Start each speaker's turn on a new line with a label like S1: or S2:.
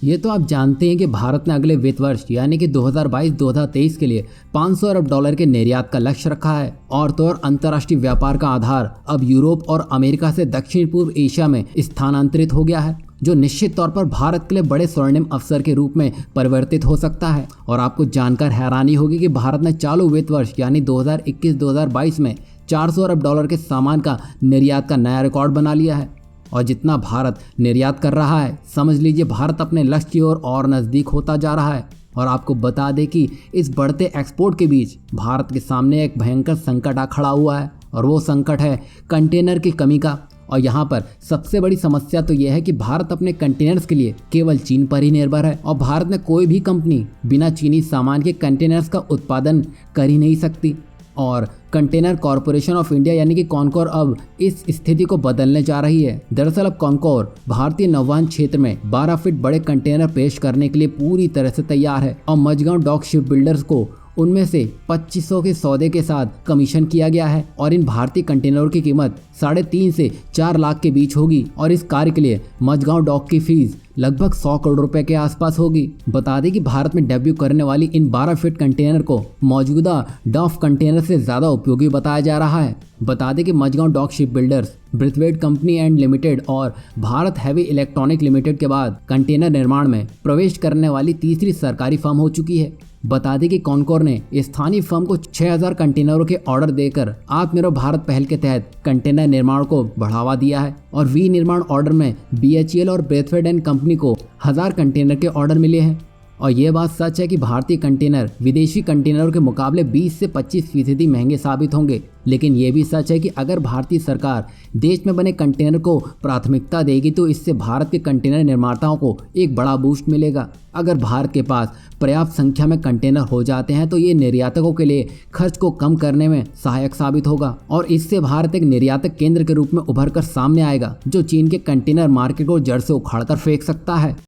S1: ये तो आप जानते हैं कि भारत ने अगले वित्त वर्ष यानी कि 2022-2023 के लिए 500 अरब डॉलर के निर्यात का लक्ष्य रखा है। और तो और अंतर्राष्ट्रीय व्यापार का आधार अब यूरोप और अमेरिका से दक्षिण पूर्व एशिया में स्थानांतरित हो गया है, जो निश्चित तौर पर भारत के लिए बड़े स्वर्णिम अवसर के रूप में परिवर्तित हो सकता है। और आपको जानकर हैरानी होगी कि भारत ने चालू वित्त वर्ष यानी 2021-2022 में 400 अरब डॉलर के सामान का निर्यात का नया रिकॉर्ड बना लिया है। और जितना भारत निर्यात कर रहा है, समझ लीजिए भारत अपने लक्ष्य की ओर और नज़दीक होता जा रहा है। और आपको बता दें कि इस बढ़ते एक्सपोर्ट के बीच भारत के सामने एक भयंकर संकट आ खड़ा हुआ है, और वो संकट है कंटेनर की कमी का। और यहाँ पर सबसे बड़ी समस्या तो यह है कि भारत अपने कंटेनर्स के लिए केवल चीन पर ही निर्भर है, और भारत में कोई भी कंपनी बिना चीनी सामान के कंटेनर्स का उत्पादन कर ही नहीं सकती। और कंटेनर कॉरपोरेशन ऑफ इंडिया यानी कि कॉनकोर अब इस स्थिति को बदलने जा रही है। दरअसल अब कॉनकोर भारतीय नौवहन क्षेत्र में 12 फीट बड़े कंटेनर पेश करने के लिए पूरी तरह से तैयार है, और मझगांव डॉक शिप बिल्डर्स को उनमें से 2500 के सौदे के साथ कमीशन किया गया है। और इन भारतीय कंटेनरों की कीमत 3.5 से 4 लाख के बीच होगी, और इस कार्य के लिए मझगांव डॉक की फीस लगभग 100 करोड़ रुपए के आसपास होगी। बता दें कि भारत में डेब्यू करने वाली इन 12 फीट कंटेनर को मौजूदा डॉफ कंटेनर से ज़्यादा उपयोगी बताया जा रहा है। बता दें कि Mazagon dock shipbuilders, Braithwaite company and limited और भारत हैवी इलेक्ट्रॉनिक लिमिटेड के बाद कंटेनर निर्माण में प्रवेश करने वाली तीसरी सरकारी फर्म हो चुकी है। बता दें कि कॉनकोर ने स्थानीय फर्म को 6000 कंटेनरों के ऑर्डर देकर आत्मनिर्भर भारत पहल के तहत कंटेनर निर्माण को बढ़ावा दिया है। और विनिर्माण ऑर्डर में BHEL और ब्रेथवेट एंड कंपनी को 1000 कंटेनर के ऑर्डर मिले हैं। और ये बात सच है कि भारतीय कंटेनर विदेशी कंटेनरों के मुकाबले 20 से 25% महंगे साबित होंगे। लेकिन ये भी सच है कि अगर भारतीय सरकार देश में बने कंटेनर को प्राथमिकता देगी तो इससे भारत के कंटेनर निर्माताओं को एक बड़ा बूस्ट मिलेगा। अगर भारत के पास पर्याप्त संख्या में कंटेनर हो जाते हैं तो ये निर्यातकों के लिए खर्च को कम करने में सहायक साबित होगा, और इससे भारत एक निर्यातक केंद्र के रूप में उभर कर सामने आएगा, जो चीन के कंटेनर मार्केट को जड़ से उखाड़ कर फेंक सकता है।